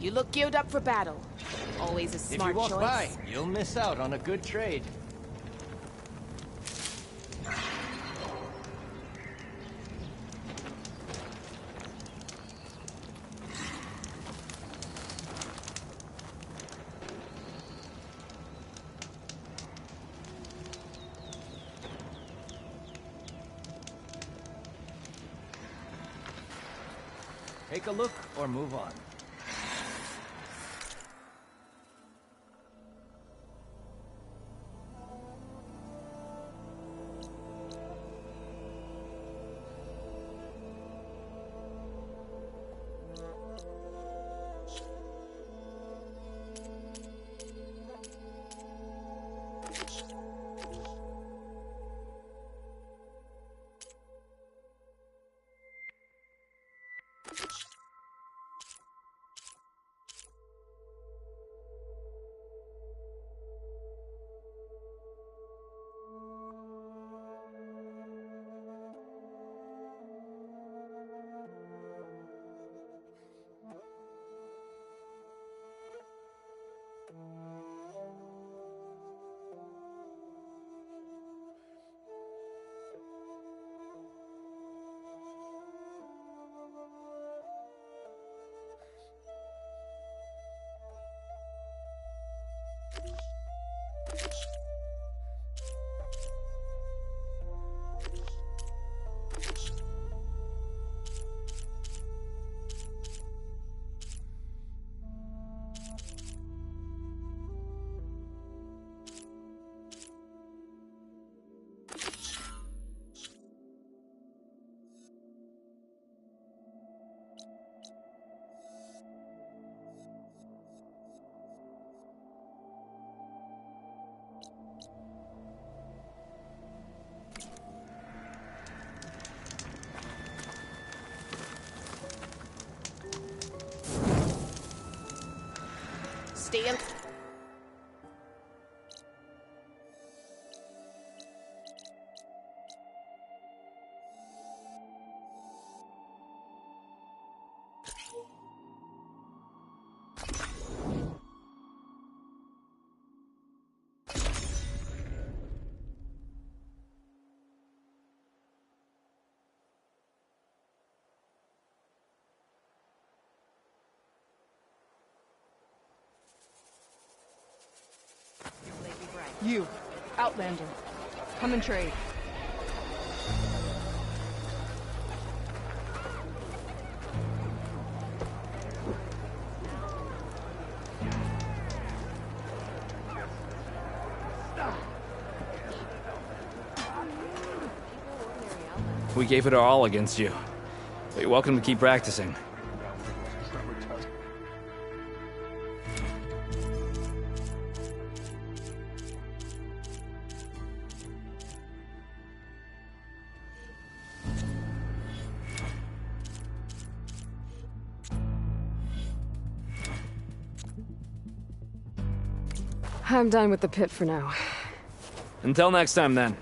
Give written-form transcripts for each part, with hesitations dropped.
You look geared up for battle. Always a smart choice. If you walk by, you'll miss out on a good trade. Take a look or move on. Steel. You, Outlander. Come and trade. We gave it our all against you. But you're welcome to keep practicing. I'm done with the pit for now. Until next time, then.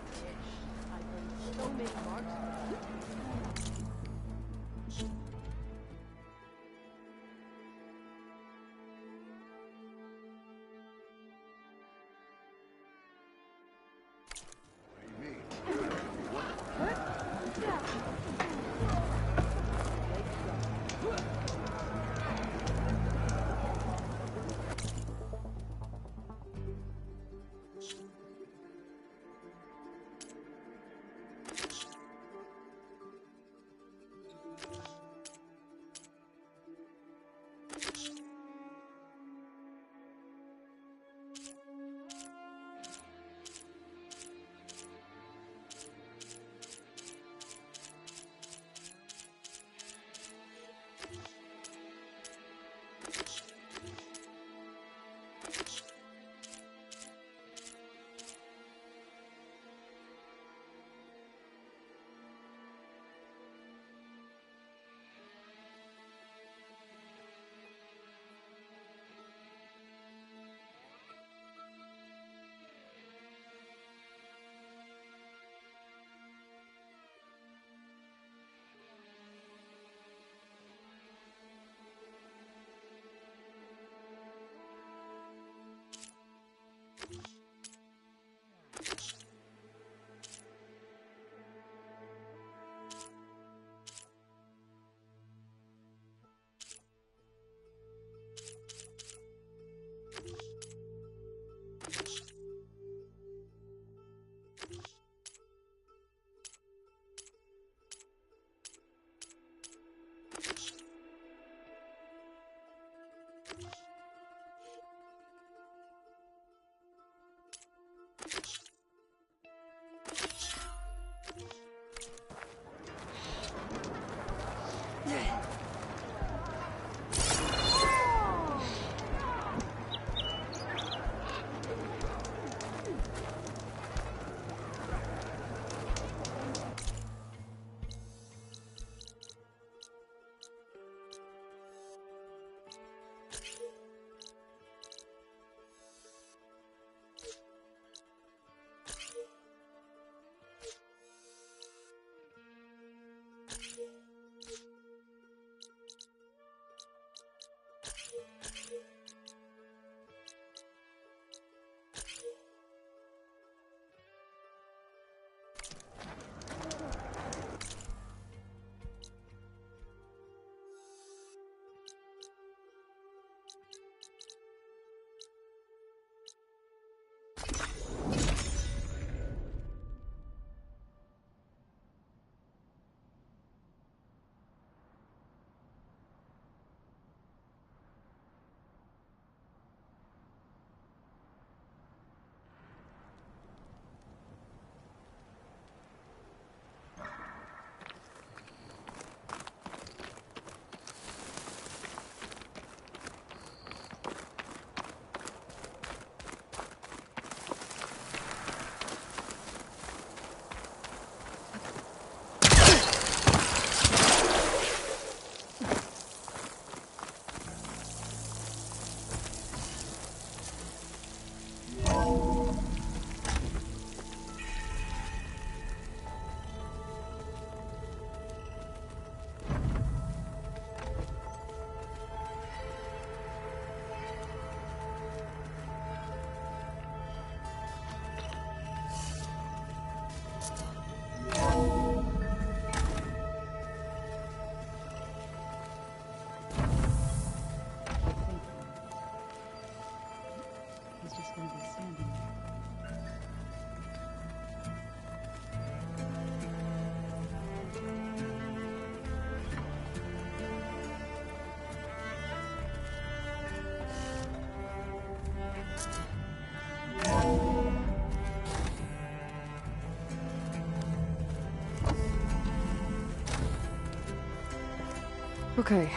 Okay.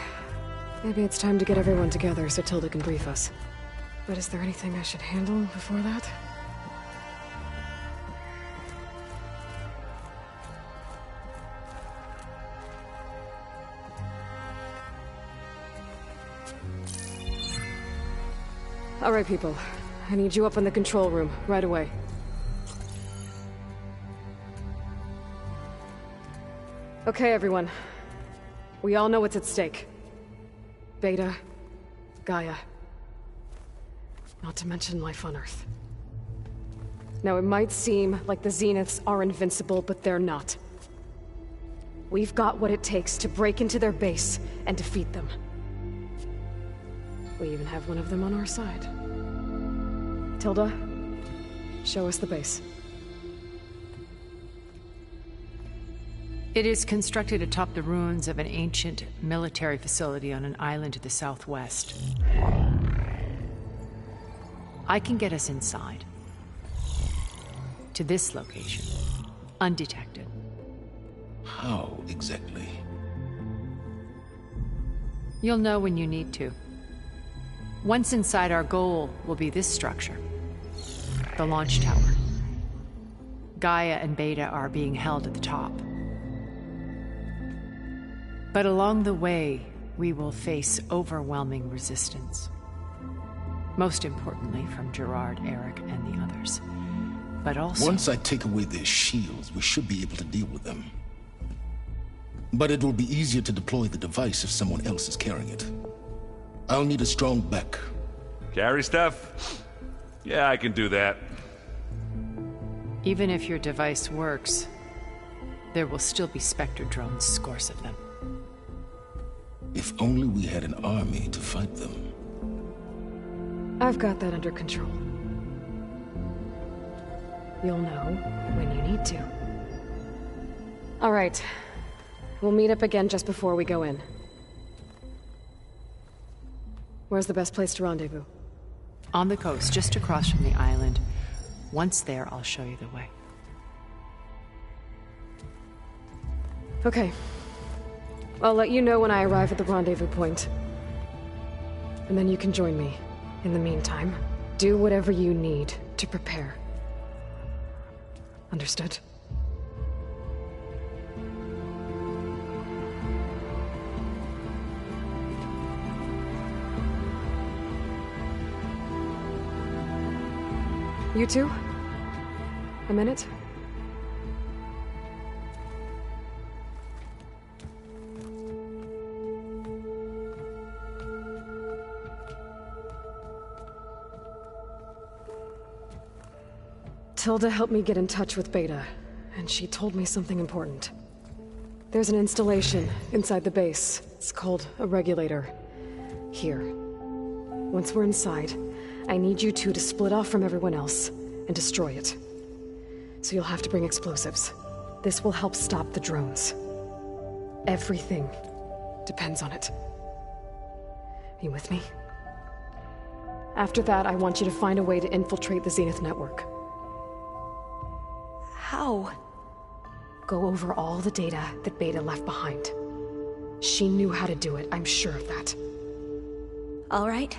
Maybe it's time to get everyone together so Tilda can brief us. But is there anything I should handle before that? Alright, people. I need you up in the control room, right away. Okay, everyone. We all know what's at stake. Beta, Gaia. Not to mention life on Earth. Now, it might seem like the Zeniths are invincible, but they're not. We've got what it takes to break into their base and defeat them. We even have one of them on our side. Tilda, show us the base. It is constructed atop the ruins of an ancient military facility on an island to the southwest. I can get us inside. To this location. Undetected. How exactly? You'll know when you need to. Once inside, our goal will be this structure. The launch tower. Gaia and Beta are being held at the top. But along the way, we will face overwhelming resistance. Most importantly, from Gerard, Eric, and the others. But also... Once I take away their shields, we should be able to deal with them. But it will be easier to deploy the device if someone else is carrying it. I'll need a strong back. Carry stuff? Yeah, I can do that. Even if your device works, there will still be Spectre drones, scores of them. If only we had an army to fight them. I've got that under control. You'll know when you need to. All right. We'll meet up again just before we go in. Where's the best place to rendezvous? On the coast, just across from the island. Once there, I'll show you the way. Okay. I'll let you know when I arrive at the rendezvous point. And then you can join me. In the meantime, do whatever you need to prepare. Understood? You two? A minute? Tilda helped me get in touch with Beta, and she told me something important. There's an installation inside the base. It's called a regulator. Here. Once we're inside, I need you two to split off from everyone else and destroy it. So you'll have to bring explosives. This will help stop the drones. Everything depends on it. Are you with me? After that, I want you to find a way to infiltrate the Zenith network. How? Go over all the data that Beta left behind. She knew how to do it, I'm sure of that. All right.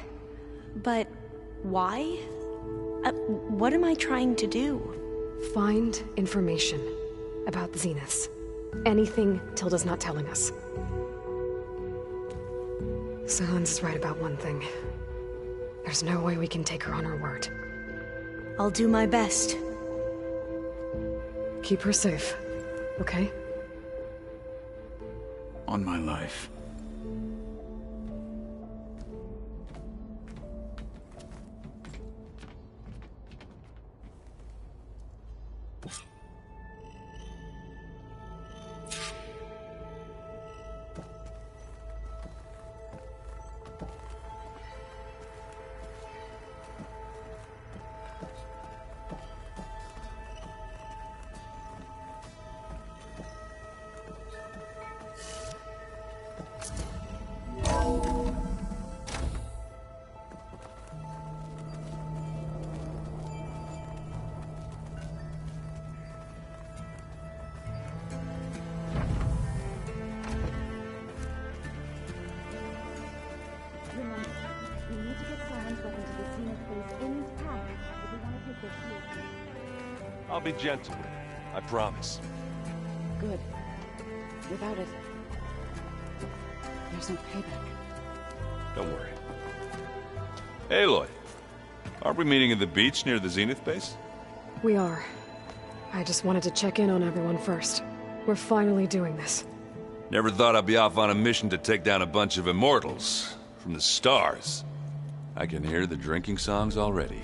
But why? What am I trying to do? Find information about the Zeniths. Anything Tilda's not telling us. Silence is right about one thing. There's no way we can take her on her word. I'll do my best. Keep her safe, okay? On my life. I'll be gentle with it. I promise. Good. Without it, there's no payback. Don't worry. Aloy, aren't we meeting at the beach near the Zenith base? We are. I just wanted to check in on everyone first. We're finally doing this. Never thought I'd be off on a mission to take down a bunch of immortals from the stars. I can hear the drinking songs already.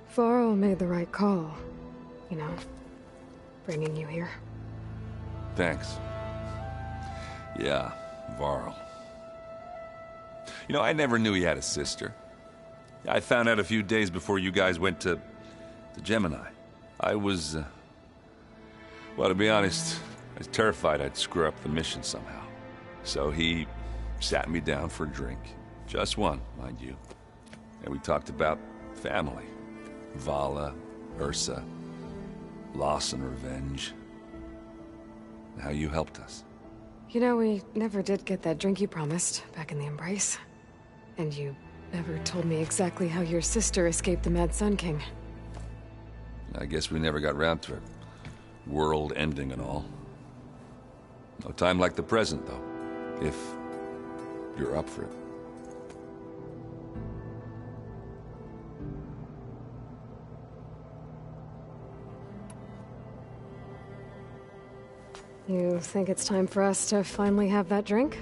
Varl made the right call. You know, bringing you here. Thanks. Yeah, Varl. You know, I never knew he had a sister. I found out a few days before you guys went to Gemini. I was, well, to be honest, I was terrified I'd screw up the mission somehow. So he sat me down for a drink. Just one, mind you. And we talked about family. Vala, Ursa, loss and revenge. And how you helped us. You know, we never did get that drink you promised back in the Embrace. And you never told me exactly how your sister escaped the Mad Sun King. I guess we never got round to it. World ending and all. No time like the present, though. If you're up for it. You think it's time for us to finally have that drink?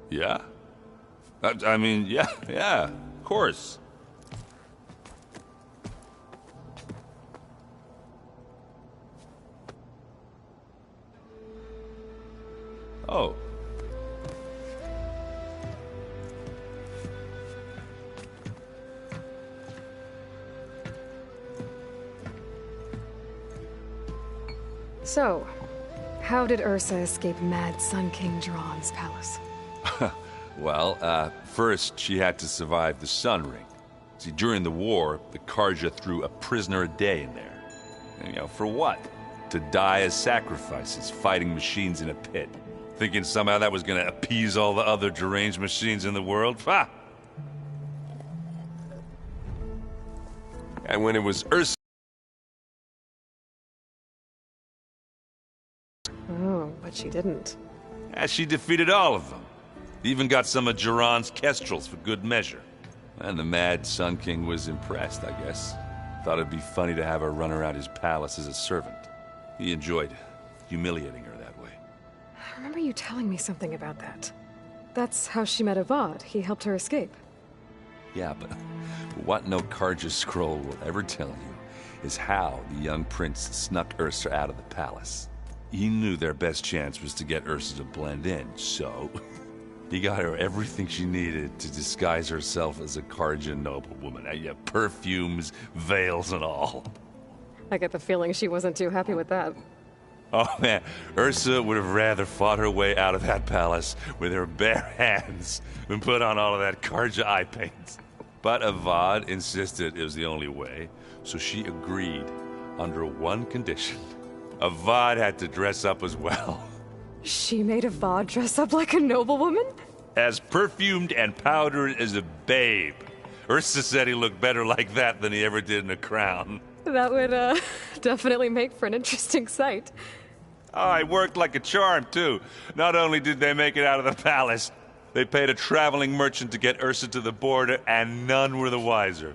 Yeah? I mean, yeah, of course. Oh. So, how did Ursa escape Mad Sun King Jiran's palace? Well, first she had to survive the Sun Ring. See, during the war, the Carja threw a prisoner a day in there. And, you know, for what? To die as sacrifices, fighting machines in a pit. Thinking somehow that was gonna appease all the other deranged machines in the world? Ha! And when it was Ursa... Oh, but she didn't. She defeated all of them. Even got some of Jiran's kestrels for good measure. And the Mad Sun King was impressed, I guess. Thought it'd be funny to have her run around his palace as a servant. He enjoyed humiliating her that way. I remember you telling me something about that. That's how she met Avad. He helped her escape. Yeah, but what no Carja scroll will ever tell you is how the young prince snuck Ursa out of the palace. He knew their best chance was to get Ursa to blend in, so... he got her everything she needed to disguise herself as a Carja noblewoman. Yeah, perfumes, veils, and all. I get the feeling she wasn't too happy with that. Oh man, Ursa would have rather fought her way out of that palace with her bare hands than put on all of that Carja eye paint. But Avad insisted it was the only way, so she agreed under one condition. Avad had to dress up as well. She made Avad dress up like a noblewoman? As perfumed and powdered as a babe. Ursa said he looked better like that than he ever did in a crown. That would, definitely make for an interesting sight. Oh, it worked like a charm, too. Not only did they make it out of the palace, they paid a traveling merchant to get Ursa to the border, and none were the wiser.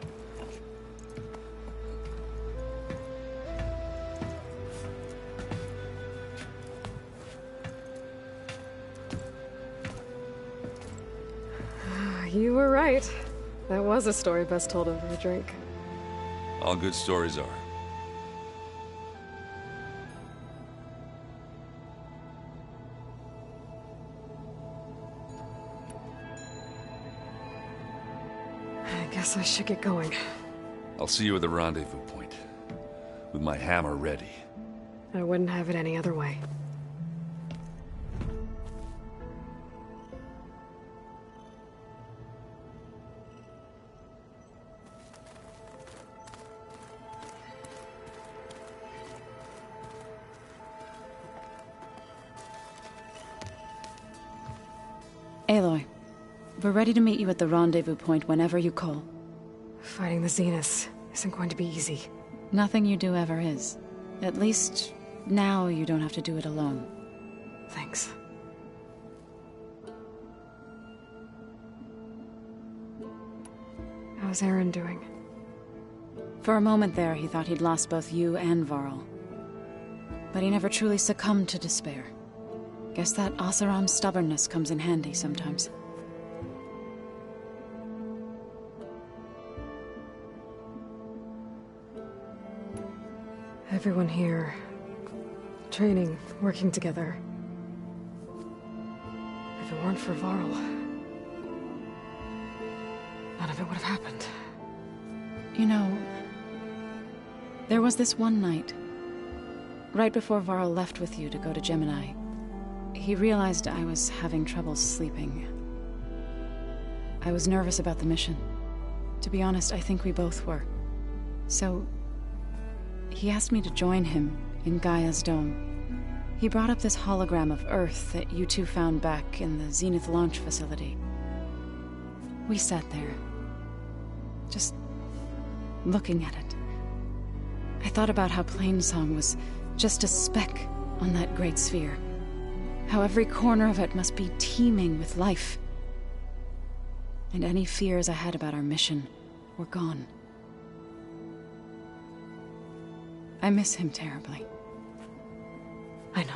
You were right. That was a story best told over a drink. All good stories are. I guess I should get going. I'll see you at the rendezvous point, with my hammer ready. I wouldn't have it any other way. Aloy. We're ready to meet you at the rendezvous point whenever you call. Fighting the Zeniths isn't going to be easy. Nothing you do ever is. At least, now you don't have to do it alone. Thanks. How's Aaron doing? For a moment there, he thought he'd lost both you and Varl. But he never truly succumbed to despair. Guess that Oseram's stubbornness comes in handy sometimes. Everyone here, training, working together. If it weren't for Varl, none of it would have happened. You know, there was this one night, right before Varl left with you to go to Gemini. He realized I was having trouble sleeping. I was nervous about the mission. To be honest, I think we both were. So, he asked me to join him in Gaia's dome. He brought up this hologram of Earth that you two found back in the Zenith launch facility. We sat there, just looking at it. I thought about how Plainsong was just a speck on that great sphere. How every corner of it must be teeming with life. And any fears I had about our mission were gone. I miss him terribly. I know.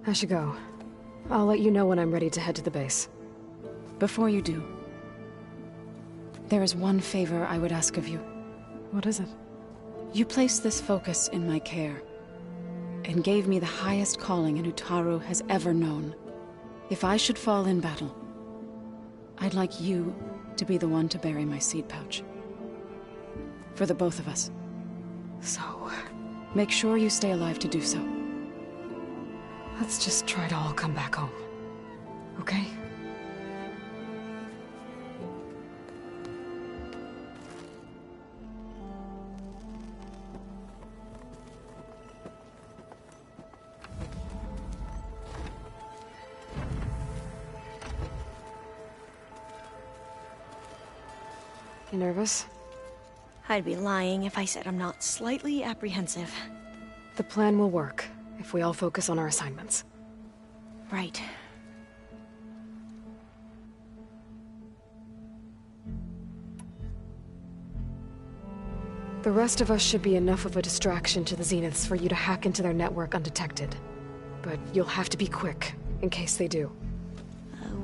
I should go. I'll let you know when I'm ready to head to the base. Before you do, there is one favor I would ask of you. What is it? You placed this focus in my care, and gave me the highest calling an Utaru has ever known. If I should fall in battle, I'd like you to be the one to bury my seed pouch. For the both of us. So... make sure you stay alive to do so. let's just try to all come back home. Okay? You nervous? I'd be lying if I said I'm not slightly apprehensive. The plan will work, if we all focus on our assignments. Right. The rest of us should be enough of a distraction to the Zeniths for you to hack into their network undetected. But you'll have to be quick, in case they do.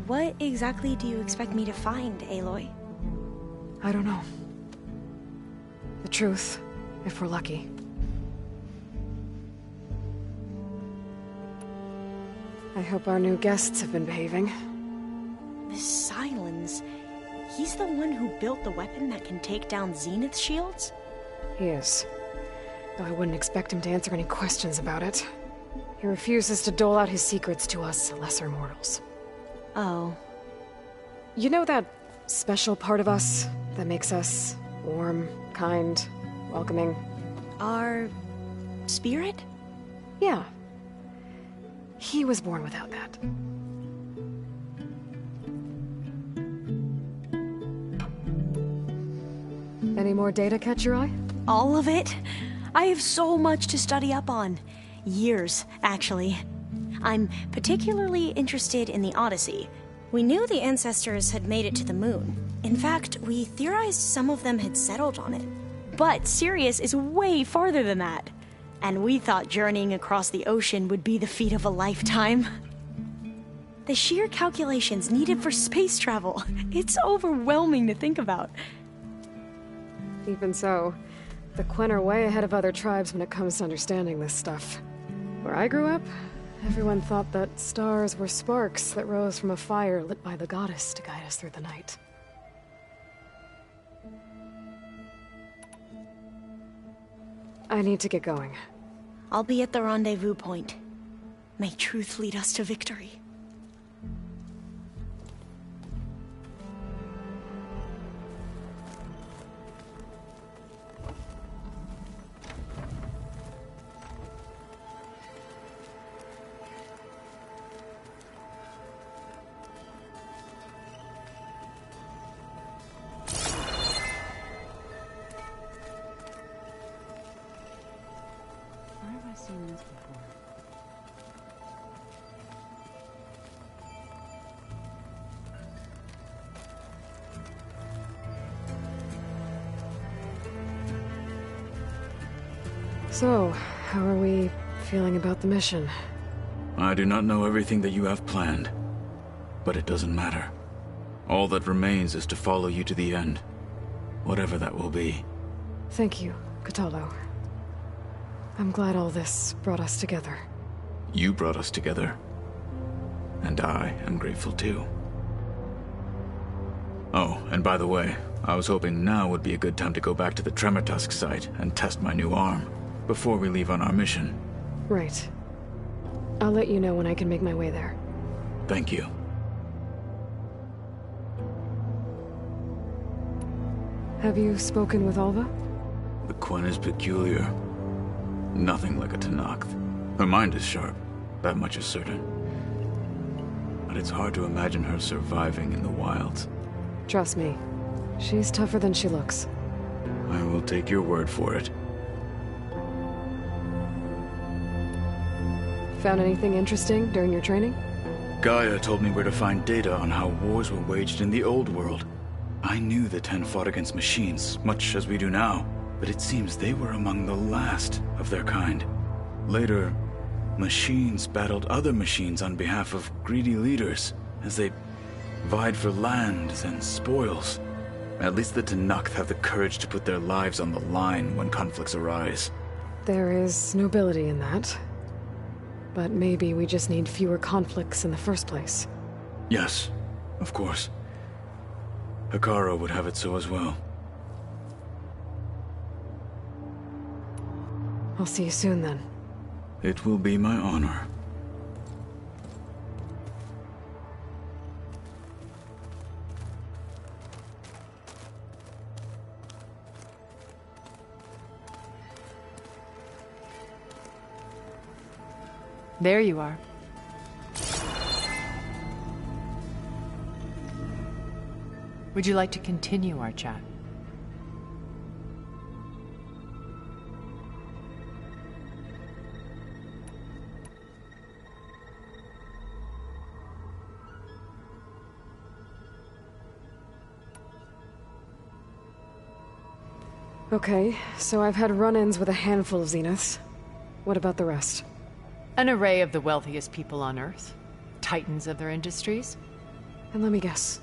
What exactly do you expect me to find, Aloy? I don't know. The truth, if we're lucky. I hope our new guests have been behaving. This Sylens, he's the one who built the weapon that can take down Zenith shields? He is. Though I wouldn't expect him to answer any questions about it. He refuses to dole out his secrets to us lesser mortals. Oh. You know that special part of us that makes us warm, kind, welcoming? Our spirit? Yeah. He was born without that. Any more data catch your eye? All of it? I have so much to study up on. Years, actually. I'm particularly interested in the Odyssey. We knew the ancestors had made it to the moon. In fact, we theorized some of them had settled on it. But Sirius is way farther than that. And we thought journeying across the ocean would be the feat of a lifetime. The sheer calculations needed for space travel, it's overwhelming to think about. Even so, the Quen are way ahead of other tribes when it comes to understanding this stuff. Where I grew up, everyone thought that stars were sparks that rose from a fire lit by the goddess to guide us through the night. I need to get going. I'll be at the rendezvous point. May truth lead us to victory. for. So, how are we feeling about the mission? I do not know everything that you have planned, but it doesn't matter. All that remains is to follow you to the end, whatever that will be. Thank you, Kotallo. I'm glad all this brought us together. You brought us together, and I am grateful too. Oh, and by the way, I was hoping now would be a good time to go back to the Tremortusk site and test my new arm, before we leave on our mission. Right. I'll let you know when I can make my way there. Thank you. Have you spoken with Alva? The Quen is peculiar. Nothing like a Tenakth. Her mind is sharp, that much is certain. But it's hard to imagine her surviving in the wilds. Trust me, she's tougher than she looks. I will take your word for it. Found anything interesting during your training? Gaia told me where to find data on how wars were waged in the old world. I knew the Ten fought against machines, much as we do now, but it seems they were among the last of their kind. Later, machines battled other machines on behalf of greedy leaders, as they vied for lands and spoils. At least the Tenakth have the courage to put their lives on the line when conflicts arise. There is nobility in that. But maybe we just need fewer conflicts in the first place. Yes, of course. Hekarro would have it so as well. I'll see you soon then. It will be my honor. There you are. Would you like to continue our chat? Okay, so I've had run-ins with a handful of Zeniths. What about the rest? An array of the wealthiest people on Earth. Titans of their industries. And let me guess.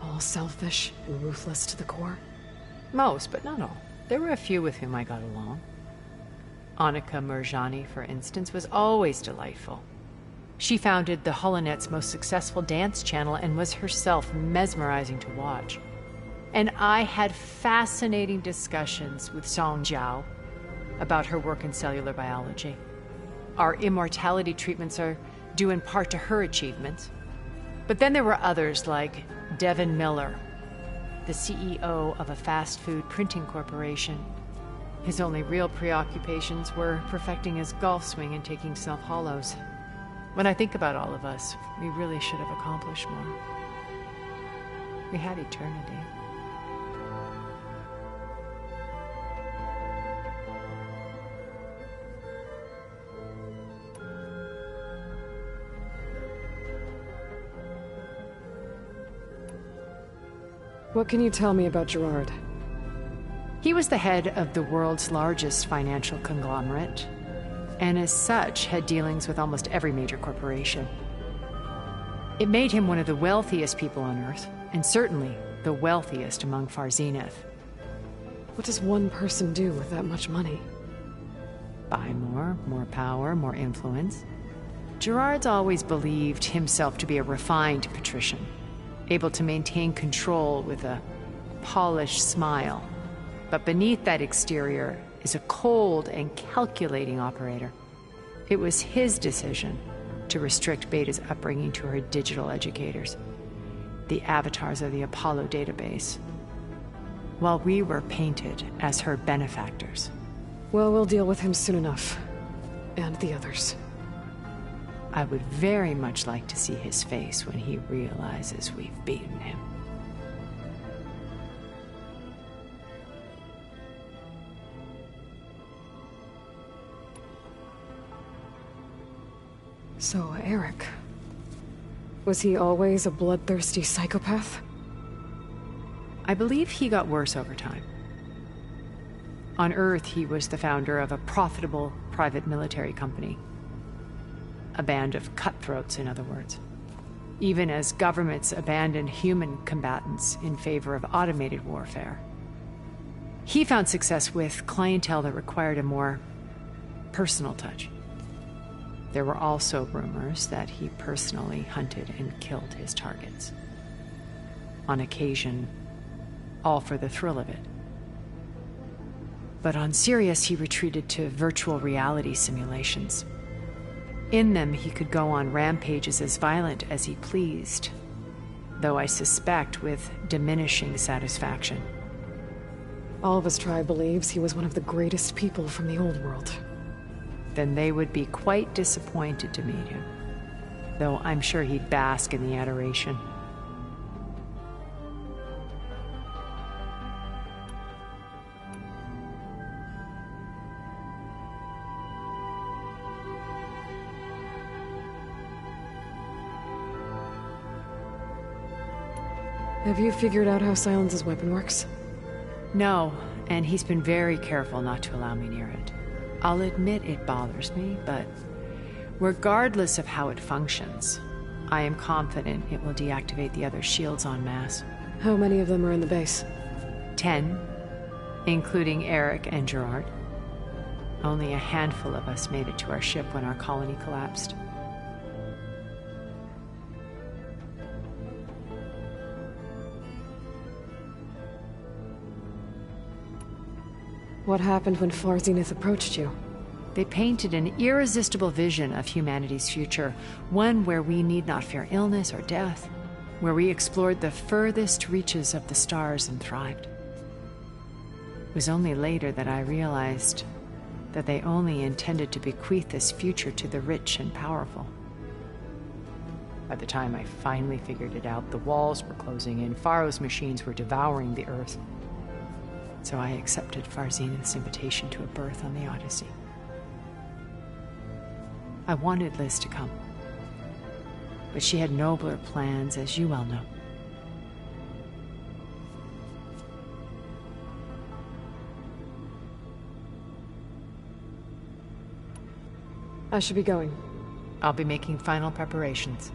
All selfish and ruthless to the core? Most, but not all. There were a few with whom I got along. Annika Murjani, for instance, was always delightful. She founded the Holonet's most successful dance channel and was herself mesmerizing to watch. And I had fascinating discussions with Song Jiao about her work in cellular biology. Our immortality treatments are due in part to her achievements. But then there were others like Devin Miller, the CEO of a fast food printing corporation. His only real preoccupations were perfecting his golf swing and taking self-hollows. When I think about all of us, we really should have accomplished more. We had eternity. What can you tell me about Gerard? He was the head of the world's largest financial conglomerate, and as such had dealings with almost every major corporation. It made him one of the wealthiest people on Earth, and certainly the wealthiest among Far Zenith. What does one person do with that much money? Buy more power, more influence. Gerard's always believed himself to be a refined patrician, able to maintain control with a polished smile. But beneath that exterior is a cold and calculating operator. It was his decision to restrict Beta's upbringing to her digital educators, the avatars of the Apollo database, while we were painted as her benefactors. Well, we'll deal with him soon enough. And the others. I would very much like to see his face when he realizes we've beaten him. So, Eric. Was he always a bloodthirsty psychopath? I believe he got worse over time. On Earth, he was the founder of a profitable private military company. A band of cutthroats, in other words. Even as governments abandoned human combatants in favor of automated warfare. He found success with clientele that required a more personal touch. There were also rumors that he personally hunted and killed his targets. On occasion, all for the thrill of it. But on Sirius, he retreated to virtual reality simulations. In them, he could go on rampages as violent as he pleased, though I suspect with diminishing satisfaction. All of his tribe believes he was one of the greatest people from the old world. Then they would be quite disappointed to meet him, though I'm sure he'd bask in the adoration. Have you figured out how Silence's weapon works? No, and he's been very careful not to allow me near it. I'll admit it bothers me, but regardless of how it functions, I am confident it will deactivate the other shields en masse. How many of them are in the base? 10, including Eric and Gerard. Only a handful of us made it to our ship when our colony collapsed. What happened when Far Zenith approached you? They painted an irresistible vision of humanity's future, one where we need not fear illness or death, where we explored the furthest reaches of the stars and thrived. It was only later that I realized that they only intended to bequeath this future to the rich and powerful. By the time I finally figured it out, the walls were closing in, Pharaoh's machines were devouring the Earth. So I accepted Far Zenith's invitation to a berth on the Odyssey. I wanted Liz to come, but she had nobler plans, as you well know. I should be going. I'll be making final preparations.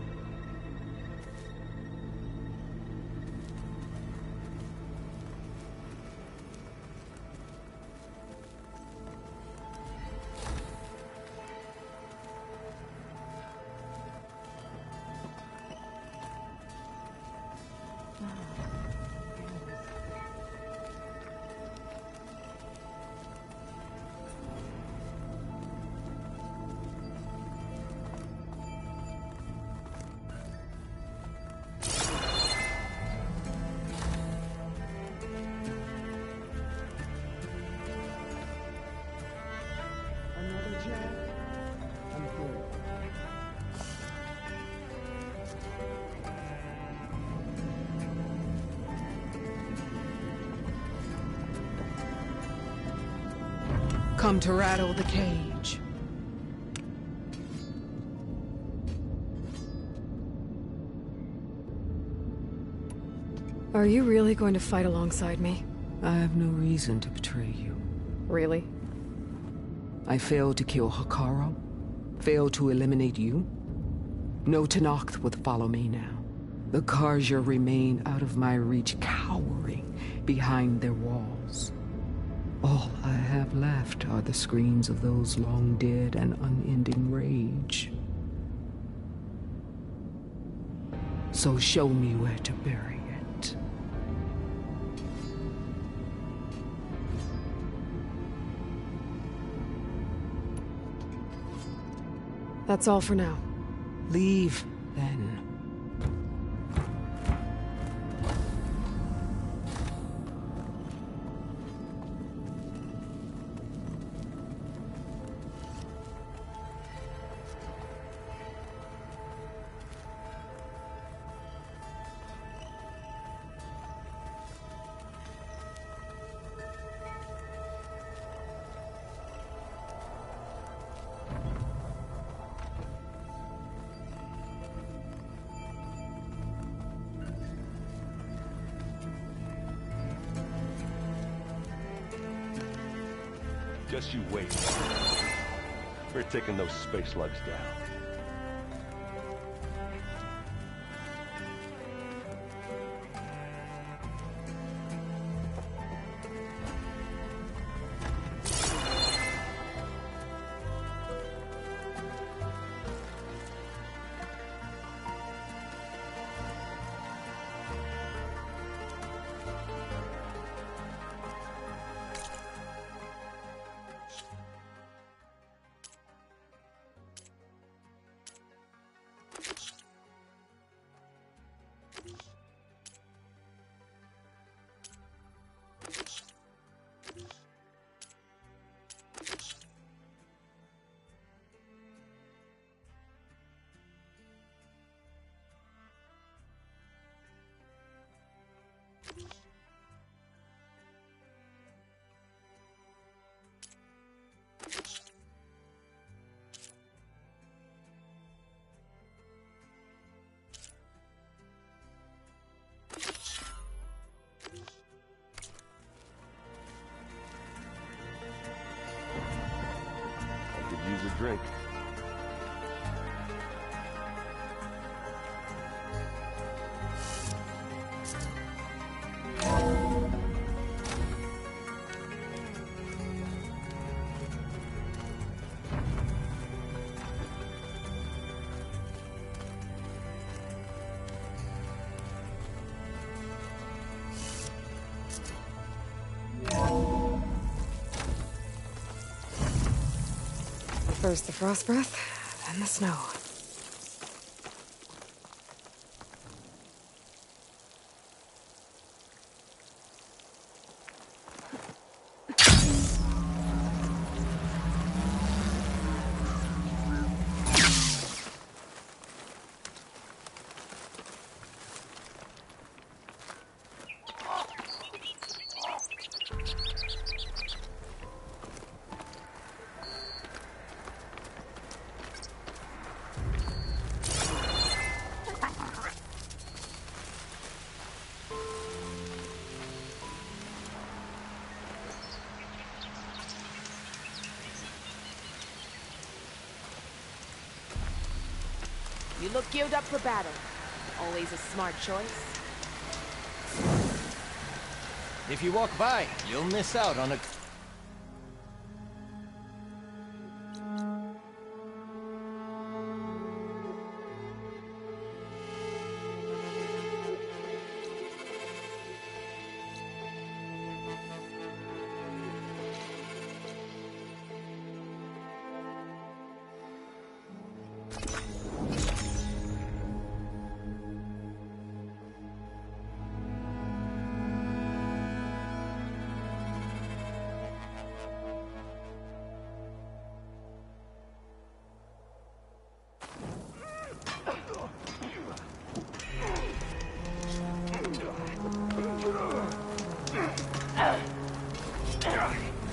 Come to rattle the cage. Are you really going to fight alongside me? I have no reason to betray you. Really? I failed to kill Hekarro. Failed to eliminate you. No Tenakth would follow me now. The Carja remain out of my reach, cowering behind their walls. All I have left are the screams of those long dead and unending rage. So show me where to bury it. That's all for now. Leave, then. Just you wait. We're taking those space slugs down. Use a drink. First the frost breath, then the snow. You look geared up for battle. Always a smart choice. If you walk by, you'll miss out on a...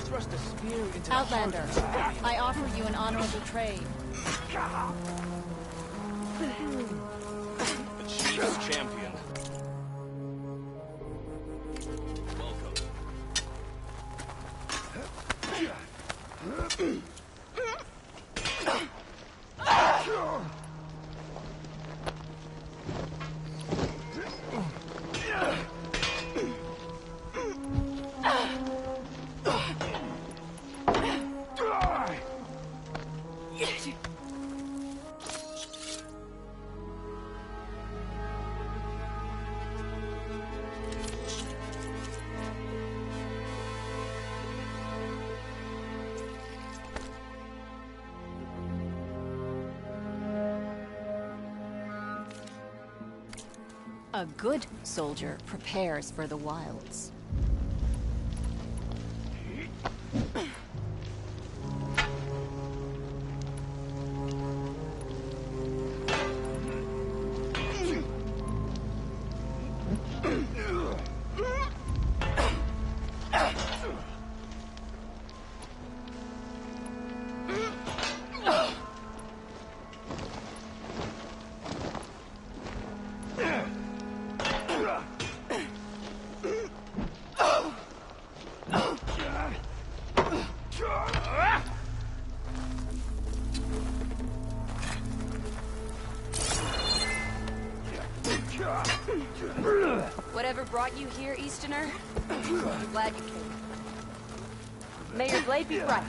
Thrust a spear into Outlander, I offer you an honorable trade. Achievement champion. Welcome. A good soldier prepares for the wilds. Whatever brought you here, Easterner? I'm glad you came. May your blade be bright.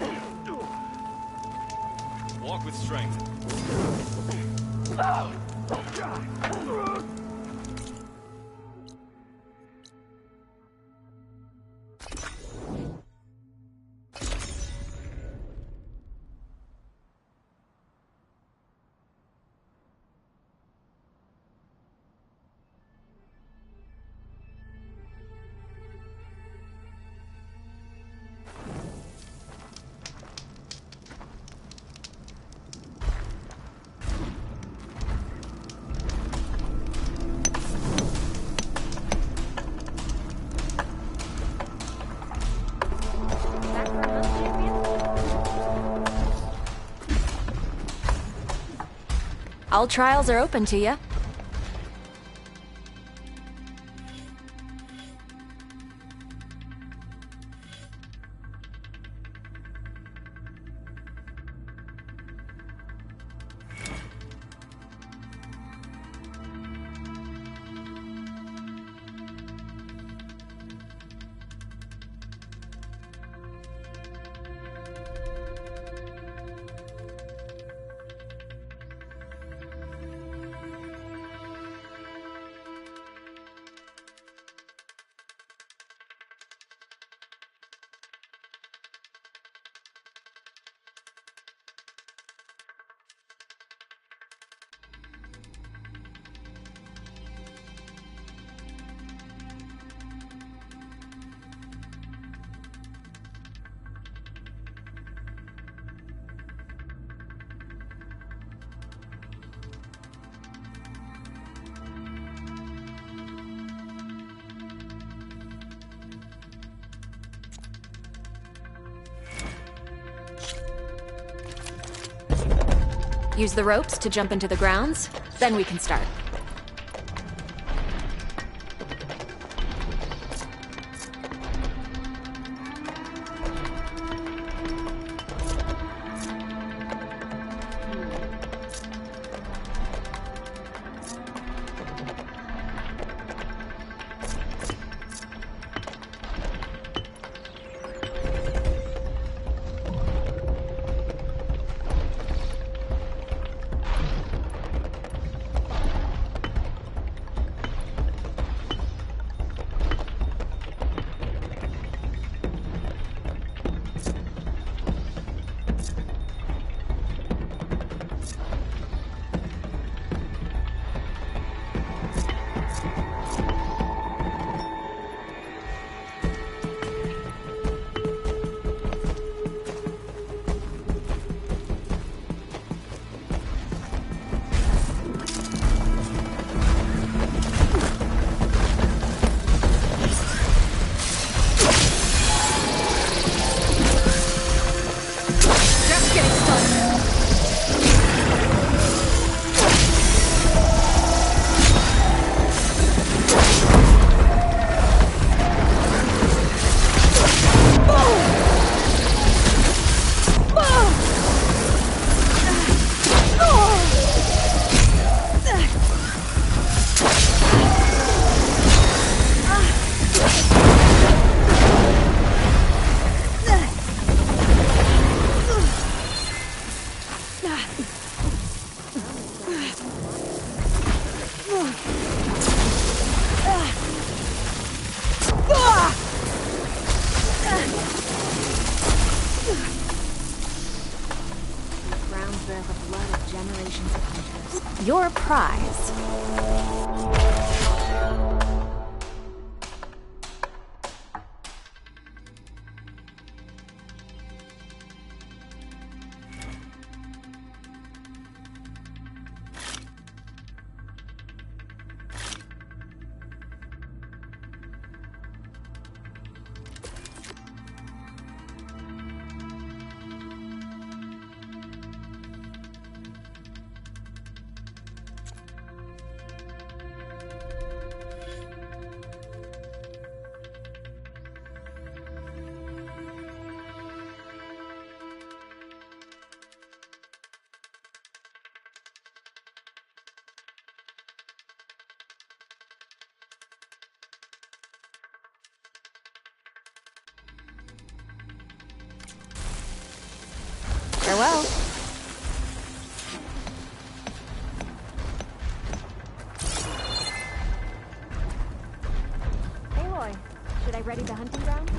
Walk with strength. All trials are open to you. Use the ropes to jump into the grounds, then we can start. Your prize. Farewell. Aloy, should I ready the hunting ground?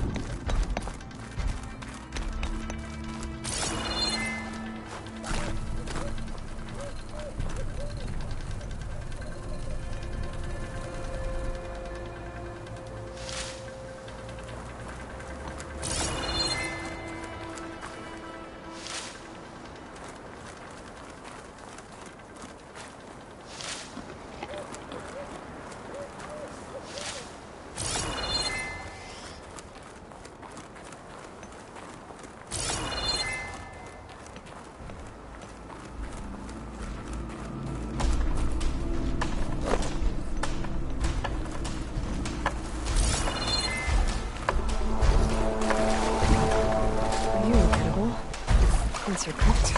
Answer correct.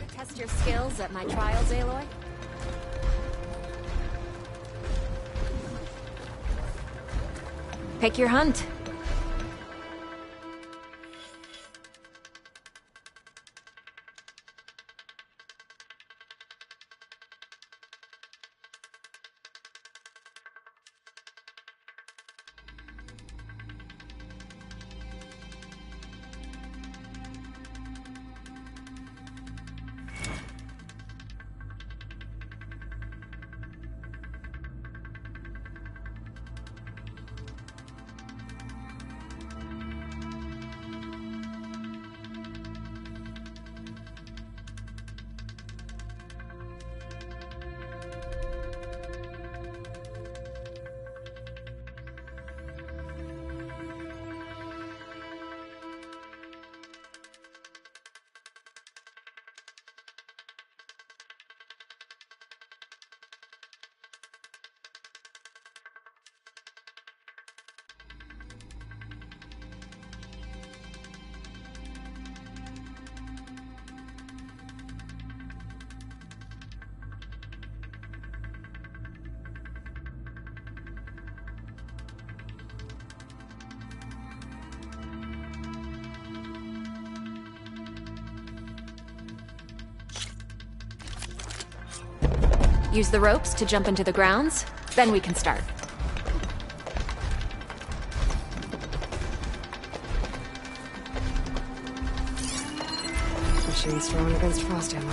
Test your skills at my trials, Aloy? Pick your hunt. Use the ropes to jump into the grounds, then we can start. Machine strong against frost ammo.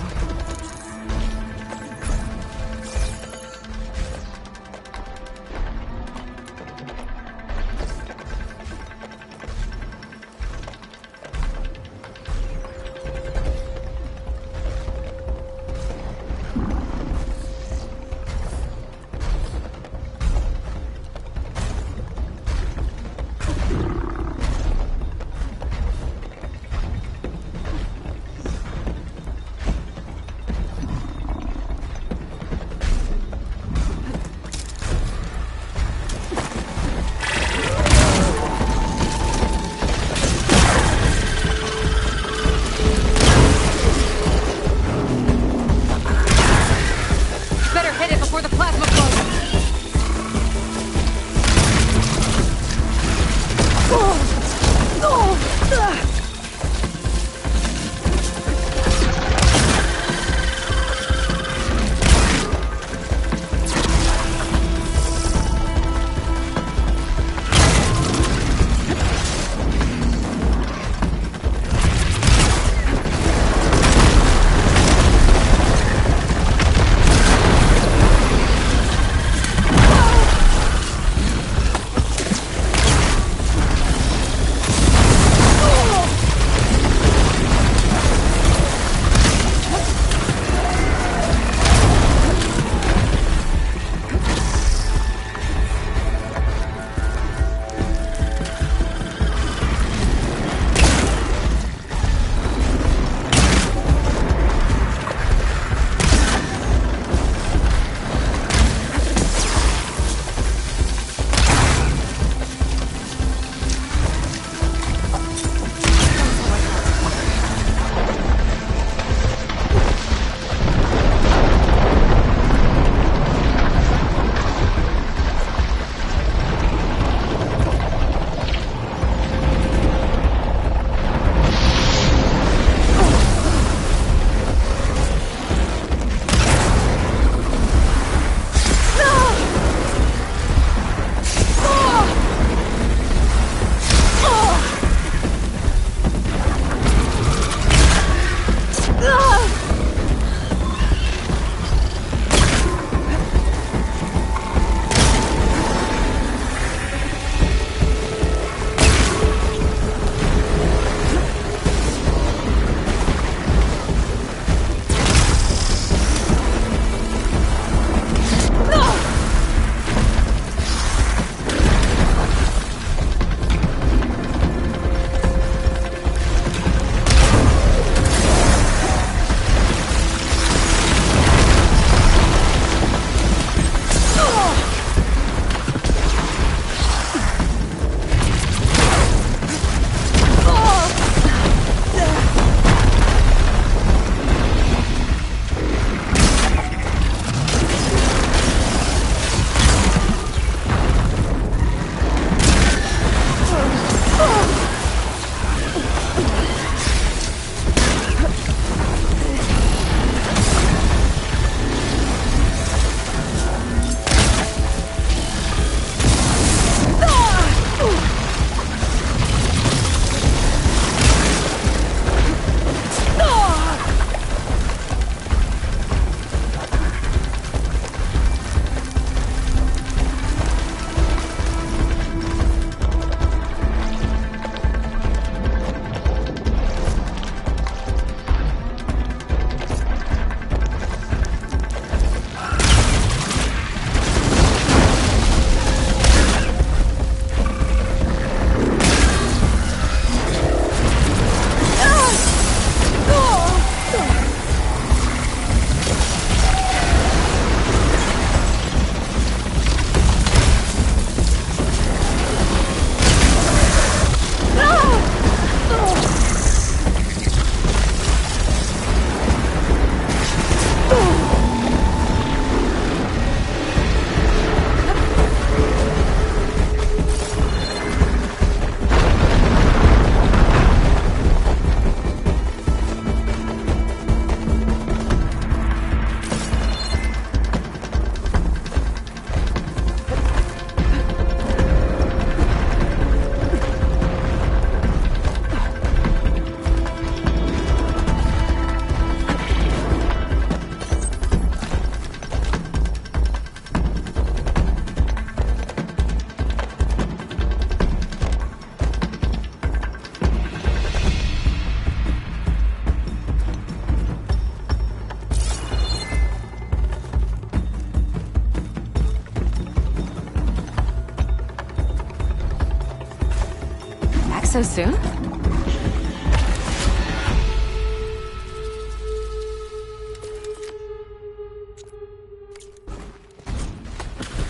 so soon?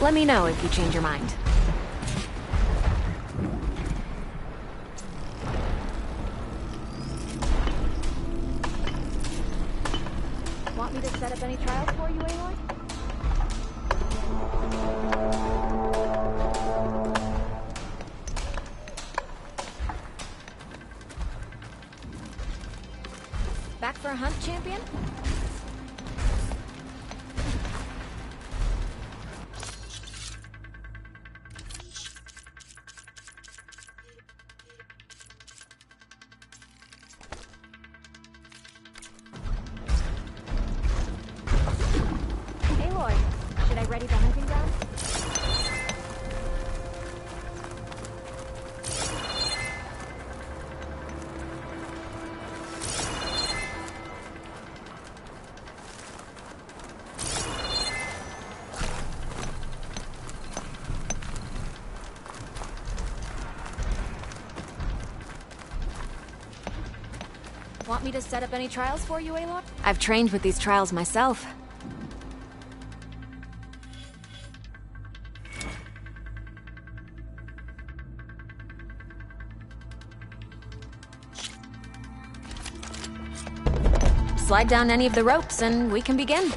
Let me know if you change your mind. Want me to set up any trials for you, Aloy? Back for a hunt, champion? Aloy, should I ready the hunting ground? Want me to set up any trials for you, Aloy? I've trained with these trials myself. Slide down any of the ropes and we can begin.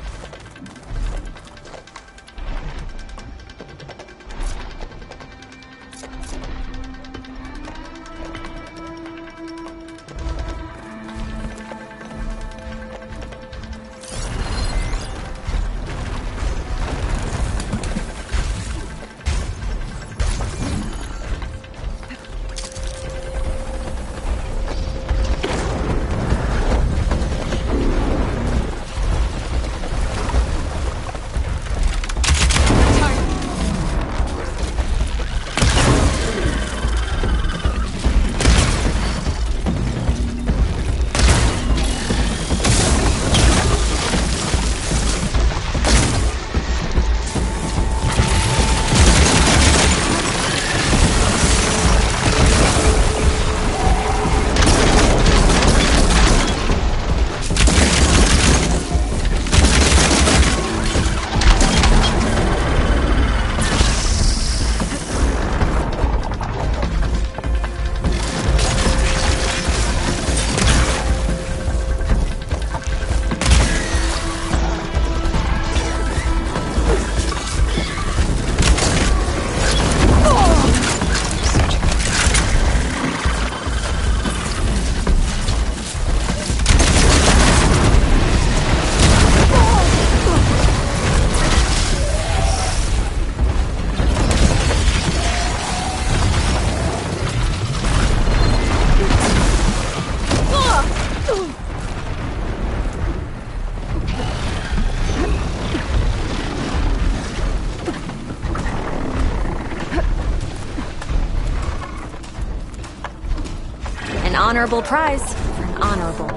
Honorable prize for an honorable.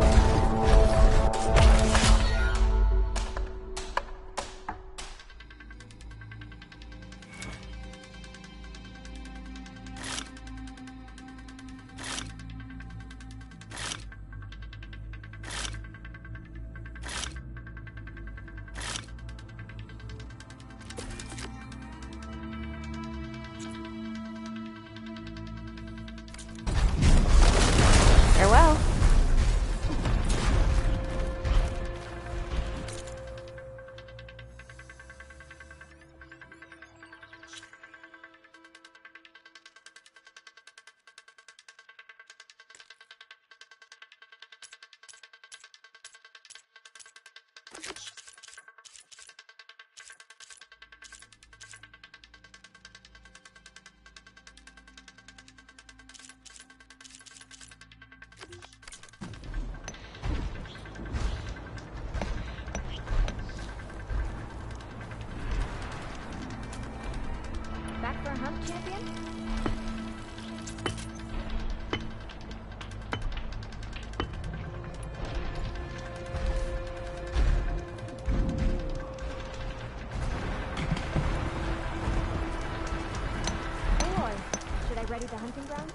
Farewell. Back for a hunt, champion? Aloy, should I ready the hunting ground?